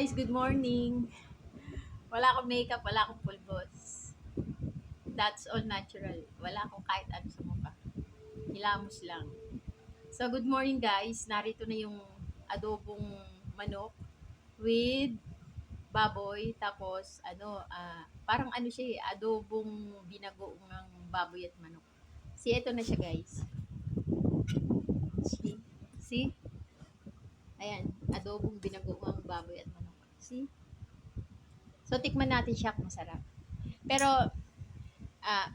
Guys, good morning. Wala akong makeup, wala akong pulbos. That's all natural. Wala akong kahit ano sa mukha. Hilamos lang. So, good morning guys. Narito na yung adobong manok with baboy. Tapos, parang ano siya adobong binagoong ng baboy at manok. See, ito na siya guys. See? See? Ayan, adobong binagoong ng baboy at manok. See? So, tikman natin siya kung masarap. Pero, ah,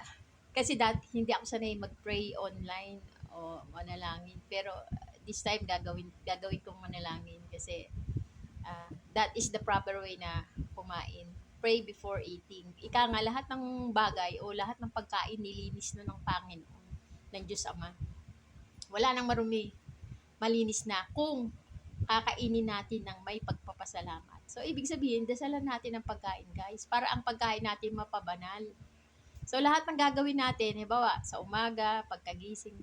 kasi dati hindi ako sanay mag-pray online o manalangin. Pero this time gagawin kong manalangin kasi that is the proper way na kumain. Pray before eating. Ika nga lahat ng bagay o lahat ng pagkain nilinis na ng Panginoon, ng Diyos Ama. Wala nang marumi. Malinis na kung kakainin natin ng may pagpapasalamat. So, ibig sabihin, dasalan natin ang pagkain, guys, para ang pagkain natin mapabanal. So, lahat ng gagawin natin, halimbawa, sa umaga, pagkagising,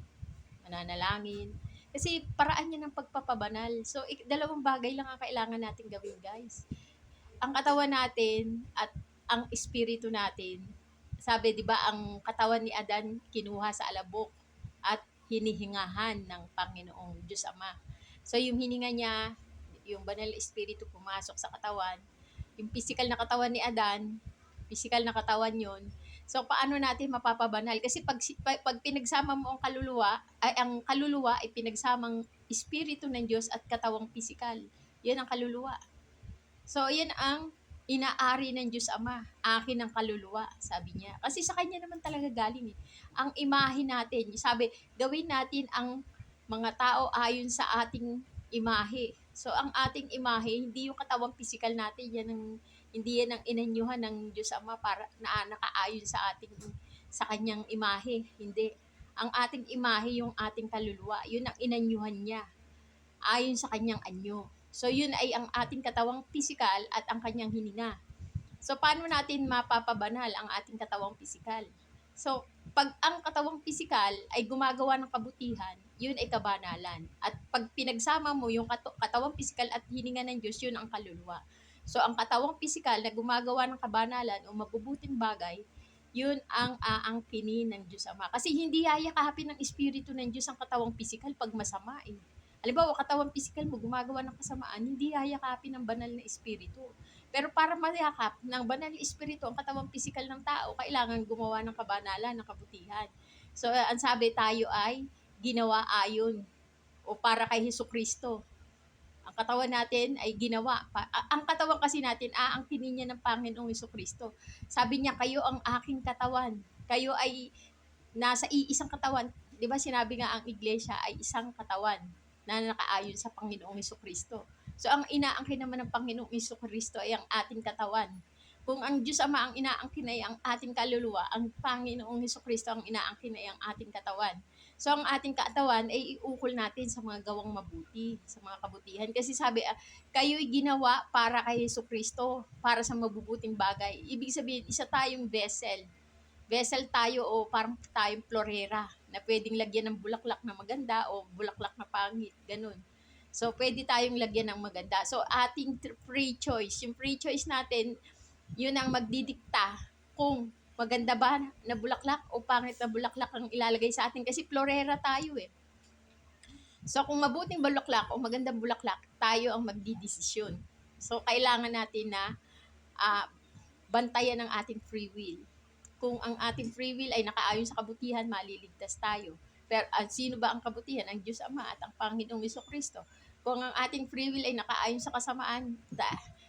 mananalangin. Kasi paraan yan ng pagpapabanal. So, dalawang bagay lang ang kailangan natin gawin, guys. Ang katawan natin at ang espiritu natin. Sabi, di ba, ang katawan ni Adan kinuha sa alabok at hinihingahan ng Panginoong Diyos Ama. So, yung hininga niya, yung banal espiritu pumasok sa katawan, yung physical na katawan ni Adan, physical na katawan yon. So, paano natin mapapabanal? Kasi pag pinagsama mo ang kaluluwa ay pinagsamang espiritu ng Diyos at katawang physical. Yan ang kaluluwa. So, yan ang inaari ng Diyos Ama. Akin ang kaluluwa, sabi niya. Kasi sa Kanya naman talaga galing eh. Ang imahe natin, sabi, gawin natin ang mga tao ayon sa ating imahe. So, ang ating imahe, hindi yung katawang physical natin, hindi yan ang inanyuhan ng Diyos Ama para na nakaayon sa Kanyang imahe. Hindi. Ang ating imahe, yung ating kaluluwa, yun ang inanyuhan niya ayon sa Kanyang anyo. So, yun ay ang ating katawang pisikal at ang kanyang hininga. So, paano natin mapapabanal ang ating katawang pisikal? So, pag ang katawang pisikal ay gumagawa ng kabutihan, yun ay kabanalan. At pag pinagsama mo yung katawang pisikal at hininga ng Diyos, yun ang kaluluwa. So, ang katawang pisikal na gumagawa ng kabanalan o mabubuting bagay, yun ang aangkinin ng Diyos Ama. Kasi hindi yayakapin ng Espiritu ng Diyos ang katawang pisikal pag masama eh. Halimbawa, katawang pisikal mo gumagawa ng kasamaan, hindi yayakapin ng banal na espiritu. Pero para mayakap ng banal na espiritu ang katawang pisikal ng tao, kailangan gumawa ng kabanalan, ng kabutihan. So, ang sabi tayo ay ginawa ayon o para kay Hesukristo. Ang katawan natin ay ginawa. Ang katawan kasi natin, aangkinin niya ng Panginoong Hesukristo. Sabi niya, kayo ang aking katawan. Kayo ay nasa iisang katawan. Di ba sinabi nga ang iglesia ay isang katawan na nakaayon sa Panginoong Hesukristo. So, ang inaangkin naman ng Panginoong Hesukristo ay ang ating katawan. Kung ang Diyos Ama ang inaangkin ay ang ating kaluluwa, ang Panginoong Hesukristo ang inaangkin ay ang ating katawan. So, ang ating katawan ay iukol natin sa mga gawang mabuti, sa mga kabutihan. Kasi sabi, kayo'y ginawa para kay Hesukristo, para sa mabubuting bagay. Ibig sabihin, isa tayong vessel tayo o parang tayong florera na pwedeng lagyan ng bulaklak na maganda o bulaklak na pangit, ganun. So, pwede tayong lagyan ng maganda. So, ating free choice. Yung free choice natin, yun ang magdidikta kung maganda ba na bulaklak o pangit na bulaklak ang ilalagay sa atin. Kasi florera tayo eh. So, kung mabuting bulaklak o magandang bulaklak, tayo ang magdidesisyon. So, kailangan natin na bantayan ang ating free will. Kung ang ating free will ay nakaayon sa kabutihan, maliligtas tayo. Pero sino ba ang kabutihan? Ang Diyos Ama at ang Panginoong Hesukristo. Kung ang ating free will ay nakaayon sa kasamaan,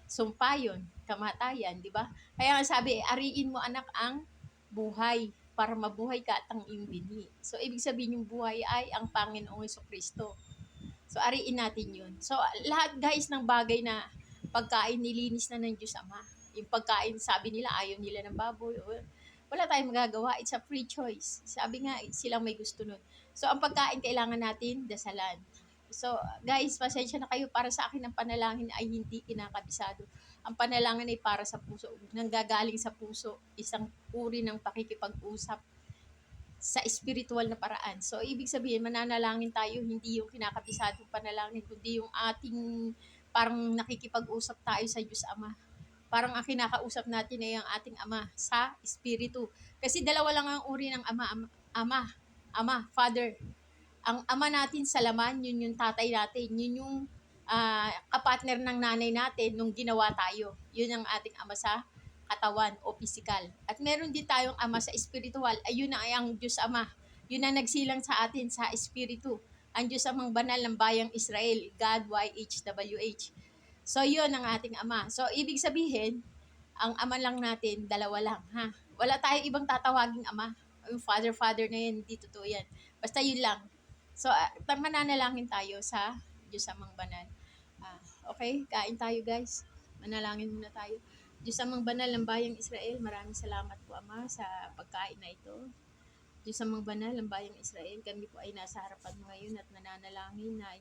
sumpa yun, kamatayan, di ba? Kaya nga sabi, ariin mo anak ang buhay para mabuhay ka at ang iyong binhi. So, ibig sabihin yung buhay ay ang Panginoong Hesukristo. So, ariin natin yun. So, lahat guys ng bagay na pagkain nilinis na ng Diyos Ama. Yung pagkain, sabi nila, ayaw nila ng baboy. Wala tayong magagawa. It's a free choice. Sabi nga, silang may gusto nun. So, ang pagkain kailangan natin dasalan. So, guys, pasensya na kayo. Para sa akin, ang panalangin ay hindi kinakabisado. Ang panalangin ay para sa puso. Nanggagaling sa puso. Isang uri ng pakikipag-usap sa spiritual na paraan. So, ibig sabihin, mananalangin tayo, hindi yung kinakabisadong panalangin, kundi yung ating parang nakikipag-usap tayo sa Diyos Ama. Parang ang kinakausap natin ay ang ating Ama sa Espiritu. Kasi dalawa lang ang uri ng Ama, Father. Ang Ama natin sa laman, yun yung tatay natin, yun yung kapartner ng nanay natin nung ginawa tayo. Yun ang ating Ama sa katawan o physical. At meron din tayong Ama sa spiritual, ay yun ay ang Diyos Ama. Yun ang nagsilang sa atin sa Espiritu. Ang Diyos Amang banal ng bayang Israel, God YHWH. So, yun ang ating Ama. So, ibig sabihin, ang Ama lang natin, dalawa lang, ha? Wala tayong ibang tatawaging Ama. Yung Father na yan, hindi totoo yan. Basta yun lang. So, mananalangin tayo sa Diyos Amang Banal. Okay, kain tayo guys. Manalangin muna tayo. Diyos Amang Banal ng Bayang Israel, maraming salamat po Ama sa pagkain na ito. Diyos Amang Banal ng Bayang Israel, kami po ay nasa harapan mo ngayon at nananalangin na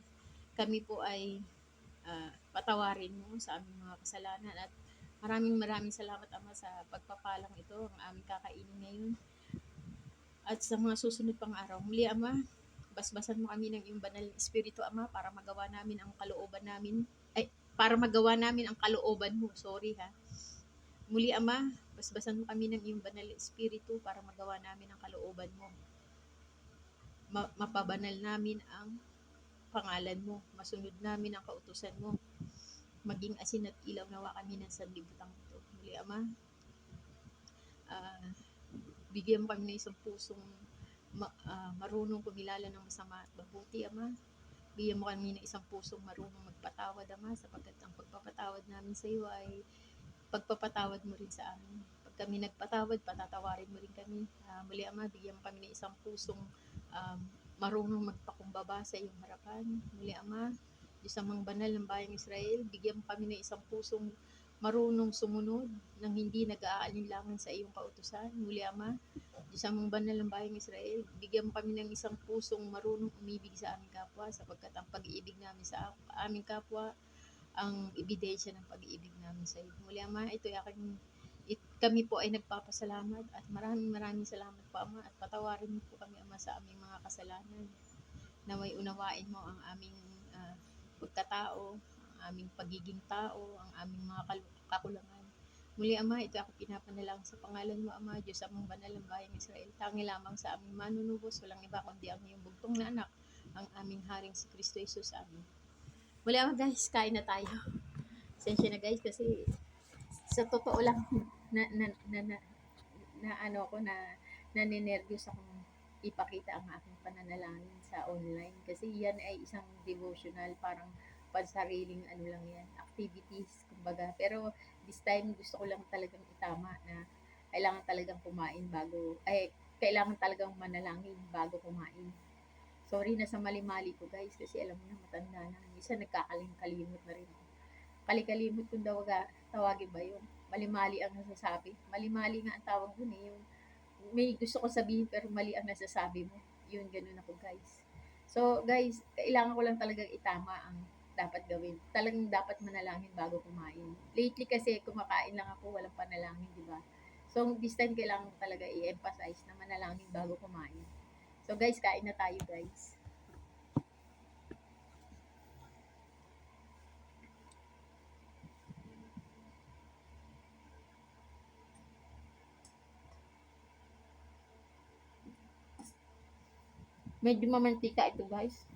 kami po ay patawarin mo sa aming mga kasalanan at maraming salamat Ama sa pagpapalang ito ang aming kakainin ngayon at sa mga susunod pang araw. Muli Ama, basbasan mo kami ng iyong banal na Espiritu Ama para magawa namin ang kalooban namin para magawa namin ang kalooban mo. Sorry ha. Muli Ama, basbasan mo kami ng iyong banal na Espiritu para magawa namin ang kalooban mo. Mapabanal namin ang pangalan mo, masunod namin ang kautusan mo, maging asin at ilaw nawa kami ng sanlibutan ito. Muli Ama, bigyan mo kami ng isang pusong marunong kumilala ng masama at mabuti Ama. Bigyan mo kami ng isang pusong marunong magpatawad Ama, sapagkat ang pagpapatawad namin sa iyo ay pagpapatawad mo rin sa amin. Pag kami nagpatawad, patatawarin mo rin kami. Muli Ama, bigyan mo kami ng isang pusong marunong magpakumbaba sa iyong harapan. Muli Ama, Diyos Amang Banal ng Bayang Israel, bigyan mo kami ng isang pusong marunong sumunod nang hindi nag-aalinlangan sa iyong kautusan. Muli Ama, Diyos Amang Banal ng Bayang Israel, bigyan mo kami ng isang pusong marunong umibig sa aming kapwa, sapagkat ang pag-iibig namin sa aming kapwa ang ebidensya ng pag-iibig namin sa iyo. Muli Ama, kami po ay nagpapasalamat at maraming salamat po Ama, at patawarin mo po kami Ama sa aming mga kasalanan. Naway unawain mo ang aming pagkatao, ang aming pagiging tao, ang aming mga kakulangan. Muli Ama, ito ako pinapanalangin sa pangalan mo Ama, Diyos Amang Banal ng Bayang Israel. Tangi lamang sa aming manunubos, walang iba kundi ang iyong bugtong na anak, ang aming Haring si Kristo Jesus. Amen. Muli Ama guys, kain na tayo. Sensya na guys kasi sa totoo lang naninervyos akong ipakita ang aking pananalangin sa online kasi yan ay isang devotional, parang pansariling lang yan, activities kumbaga. Pero this time gusto ko lang talagang itama na kailangan talagang kumain kailangan talagang manalangin bago kumain. Sorry na sa mali-mali ko guys kasi alam mo na matanda na. Minsan nagkakalimot na rin ako. Kalikalimot kung tawagin ba yun? Mali-mali ang nasasabi. Mali-mali nga ang tawag dun eh. Yung may gusto ko sabihin pero mali ang nasasabi mo. Yun, ganun ako guys. So guys, kailangan ko lang talagang itama ang dapat gawin. Talagang dapat manalangin bago kumain. Lately kasi kumakain lang ako, walang panalangin, di ba? So this time kailangan ko talaga i-emphasize na manalangin bago kumain. So guys, kain na tayo guys. Medyo mamantika ito guys.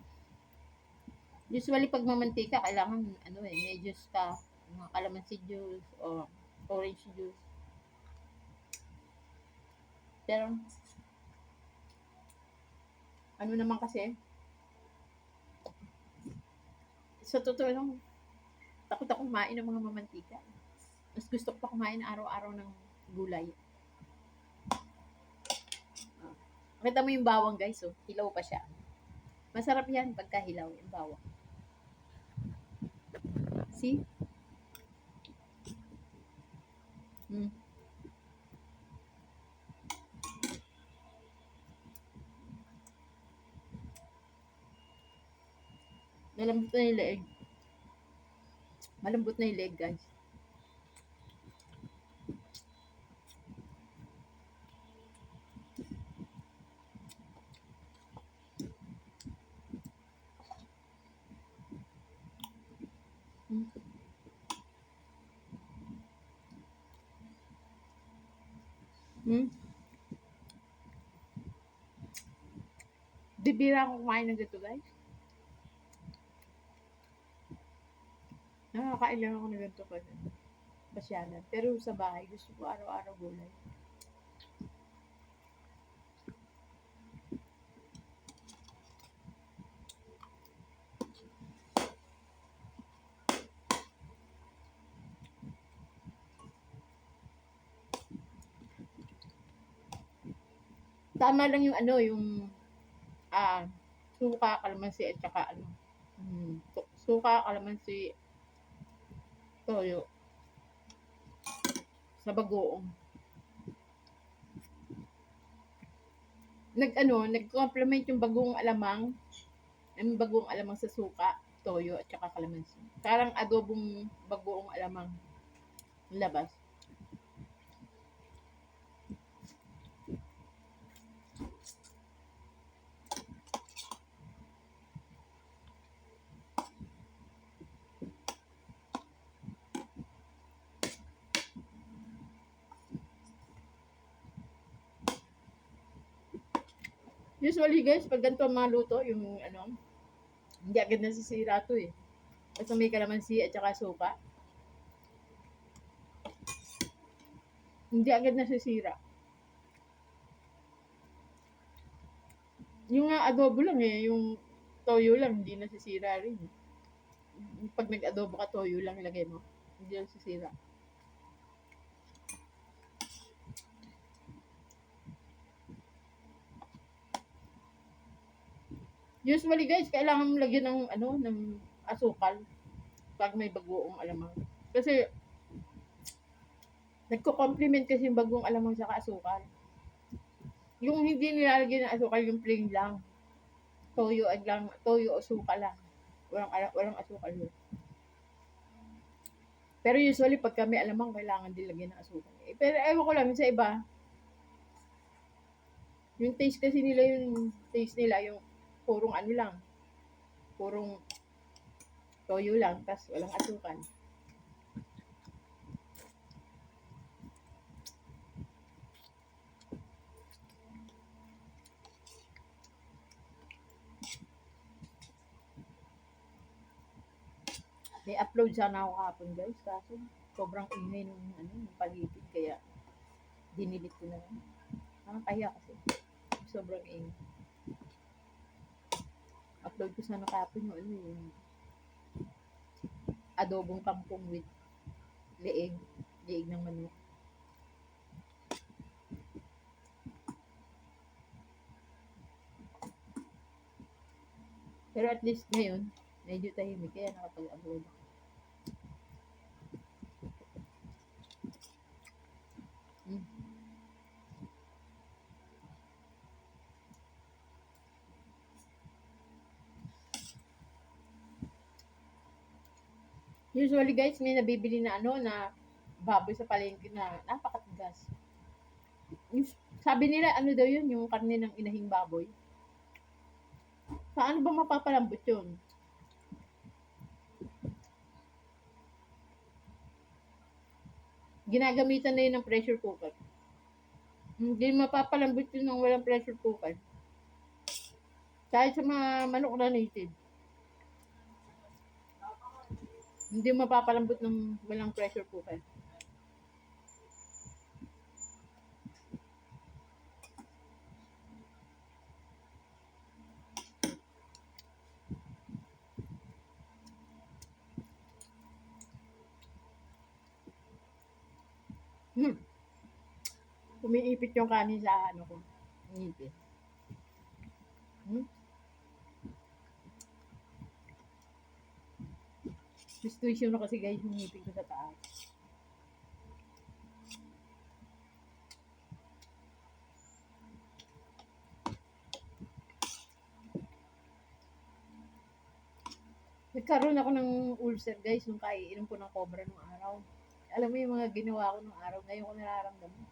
Usually pag mamantika, kailangan may juice ka. Mga calamansi juice o orange juice. Pero, ano naman kasi, sa totoo lang, takot ako kumain ng mga mamantika. Mas gusto ko pa kumain araw-araw ng gulay. Kita mo yung bawang guys, oh. Hilaw pa siya. Masarap yan pagka hilaw yung bawang. See? Malambot na yung leeg. Malambot na yung leg guys. Hmm? Bibira akong kumain ng ganito, guys. Nakakailan ako ng ganito pa. Pasyalan. Pero sa bahay, gusto ko araw-araw gulay. Tama lang yung ano, yung ah, suka, kalamansi, at saka ano, suka, kalamansi, toyo, sa bagoong. Nag-complement yung bagoong alamang, sa suka, toyo, at saka kalamansi. Parang adobong bagoong alamang labas. Usually guys, pag ganito ang mga luto, yung ano, hindi agad nasisira to eh. Basta may kalamansi at saka suka, hindi agad nasisira. Yung nga adobo lang eh, yung toyo lang, hindi nasisira rin. Pag nag-adobo ka, toyo lang ilagay mo. Hindi nasisira. Usually guys, kailangan mo lagyan ng ano, ng asukal pag may bagoong alamang. Kasi nagko-complement kasi yung bagong alamang sa asukal. Yung hindi nilalagyan ng asukal, yung plain lang. Toyo o suka lang. Walang asukal yun. Pero usually pag kami alamang, kailangan din lagyan ng asukal. Eh, pero ewan ko lang sa iba, yung taste kasi nila, yung purong ano lang, purong toyo lang, tas walang asukal. May upload sana ako kahapon guys, kaso sobrang ingay ng paligid, kaya dinilit ko na lang. Nakakahiya kasi, sobrang ingay. Upload ko sana kahapon yung adobong kangkong with leeg ng manok. Pero at least ngayon, medyo tahimik, kaya nakapag-upload ako. Usually guys, may nabibili na baboy sa palengke na napakatigas. Sabi nila, ano daw yun, yung karne ng inahing baboy. Paano ba mapapalambot yun? Ginagamitan na yun ng pressure cooker. Hindi mapapalambot yun ng walang pressure cooker. Kahit sa mga manok na native. Hindi mapapalambot ng walang pressure cooker. Umiipit yung kanin sa ano ko. Ngipin. Distortion na kasi guys yung ngipin ko sa taas. Nagkaroon ako ng ulcer guys nung kaiinom ko ng cobra nung araw. Alam mo yung mga ginawa ko nung araw, ngayon ko nararamdaman.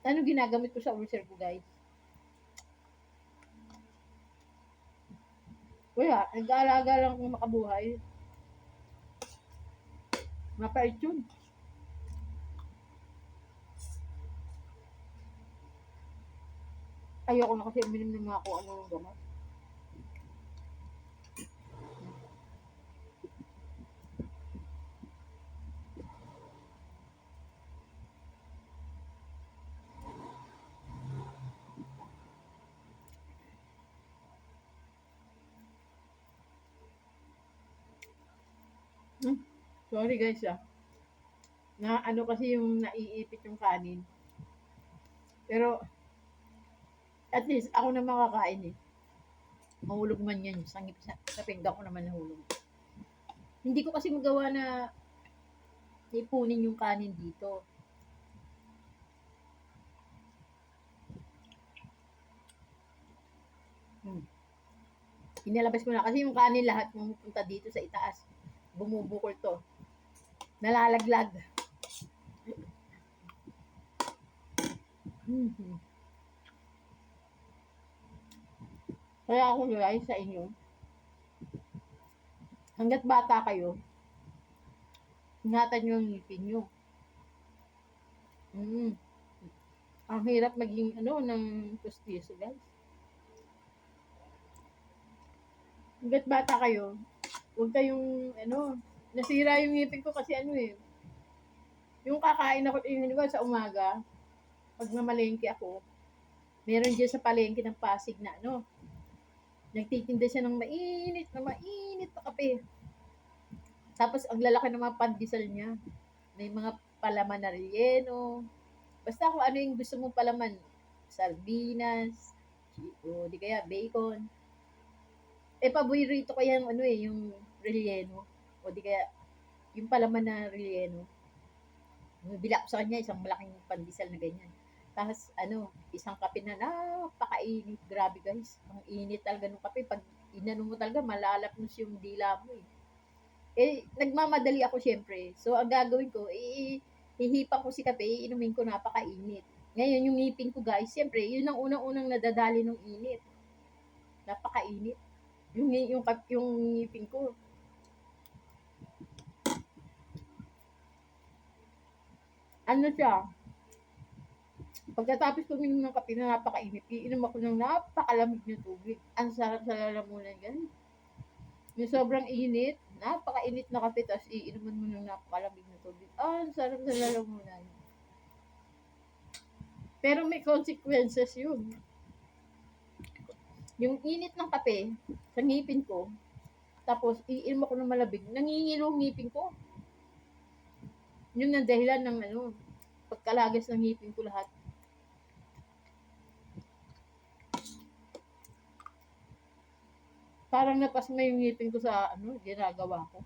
Ano ginagamit ko sa ulcer ko guys? Wala, nag-aalaga lang akong makabuhay. Mapait yun. Ayoko na kasi uminom ng mga kung ano ng gamot. Hmm. Sorry guys Na ano kasi yung naiipit yung kanin. Pero at least ako na makakain eh. Mahulog man yan. Sa pinggan ko naman nahulog. Hindi ko kasi magawa na ipunin yung kanin dito. Hmm. Inilabas ko na kasi yung kanin lahat pumupunta dito sa itaas. Bumubukol to. Nalalaglag. Mm-hmm. Kaya ako guys sa inyo, hanggat bata kayo, ingatan nyo ang ngipin nyo. Mm. Ang hirap maging ng pustiso guys. Hanggat bata kayo, huwag kayong nasira yung ngipin ko kasi yung kakain ako sa umaga, pag namalengke ako, meron dyan sa palengke ng Pasig na nagtitinda siya ng mainit na kape. Tapos ang lalaki ng mga pandesal niya. May mga palaman na relleno. Basta kung ano yung gusto mong palaman. Sardinas, o di kaya bacon. Paborito ko yung yung relleno. O di kaya yung palaman na relleno. Bila ko sa kanya isang malaking pandesal na ganyan. Tapos isang kape na napakainit. Grabe guys. Ang init talaga ng kape. Pag inano mo talaga, malalapnos yung dila mo eh. Nagmamadali ako syempre. So, ang gagawin ko, hihipan ko si kape, inumin ko napakainit. Ngayon, yung ngipin ko guys, syempre, yun ang unang-unang nadadali ng init. Napakainit. Yung ngipin ko. Ano siya? Pagkatapos kuminom ng kape na napakainit, iinom ako ng napakalamig na tubig. Ang sarap sa lalamunan yan. Yung sobrang init, napakainit na kape, tapos iinuman mo ng napakalamig na tubig. Ang sarap sa lalamunan. Pero may consequences yun. Yung init ng kape sa ngipin ko, tapos iinom ako ng malabig, nangingilo ang ngipin ko. Yun ang dahilan ng pagkalagas ng ngipin ko lahat. Parang napasma yung ngipin ko sa ginagawa ko.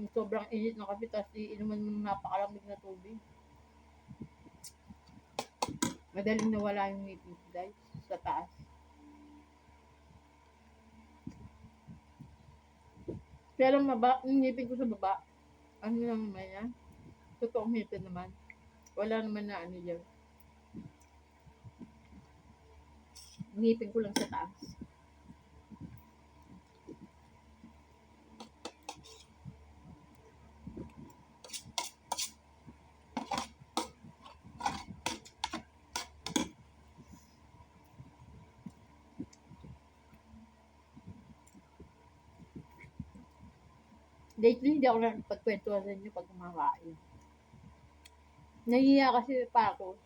Sobrang init ng kape, tapos iinuman mo ng napakalamig na tubig. Madaling nawala yung ngipin ko guys, sa taas. Pero yung ngipin ko sa baba, naman yan? Totoong ngipin naman. Wala naman na dyan. Ngipin ko lang sa taas. Lately, hindi ako nakipagkwentuhan sa inyo pag kumakain. Nahiya kasi pa ako.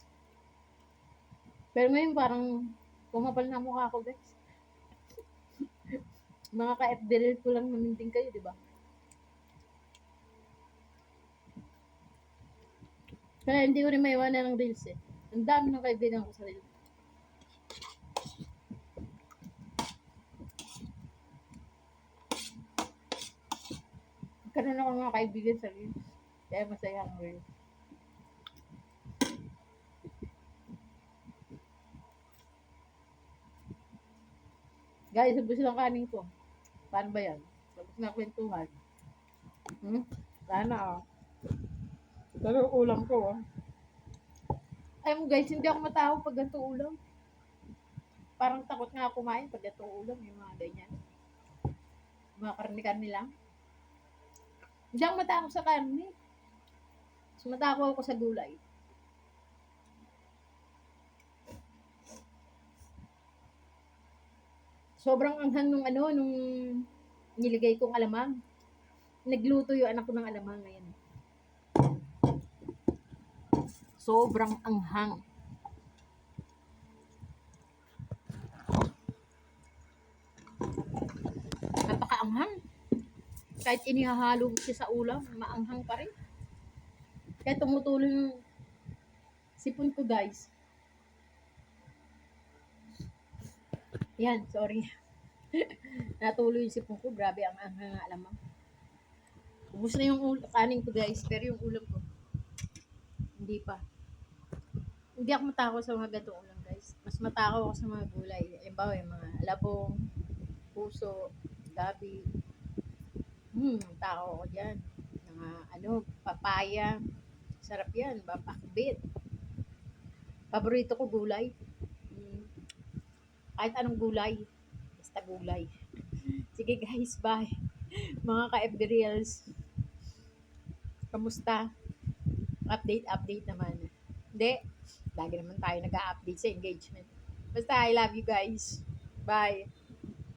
Pero ngayon parang kumapal na mukha ko guys. Mga ka-FDL ko lang naman din kayo, di ba? Kaya hindi ko rin maiwanan ng reels eh. Ang dami ng kaibigan ko sa reels. Karoon ako ng mga kaibigan sa reels. Kaya masaya ang reels. Guys, ubus lang kanin ko. Paano ba yan? Tapos na kwentuhan. Sana Pero ulam ko Ay mo guys, hindi ako matawag pag ganito ulam. Parang takot nga ako kumain pag ganito ulam. Yung mga ganyan. Mga karne-karne lang. Hindi ako matakot sa karne. Mas matakot ako sa gulay. Sobrang anghang nung ano, nung nilagay kong alamang. Nagluto yung anak ko ng alamang ngayon. Sobrang anghang. Napakaanghang. Kahit inihahalo siya sa ulam, maanghang pa rin. Kaya tumutulo yung sipon ko, guys. Yan, sorry. Natuloy yung sipon ko. Grabe ang anghang ng alamang. Ubus na yung kanin ko, guys. Pero yung ulam ko, hindi pa. Hindi ako matakot sa mga gatong ulam, guys. Mas matakot ako sa mga gulay. Halimbawa, yung mga labong, puso, gabi. Tao ako dyan. Mga papaya. Sarap yan, papakbit. Paborito ko gulay. Kahit anong gulay. Basta gulay. Sige guys, bye. Mga ka-FB Reels. Kamusta? Update naman. Hindi. Lagi naman tayo nag-update sa engagement. Basta I love you guys. Bye.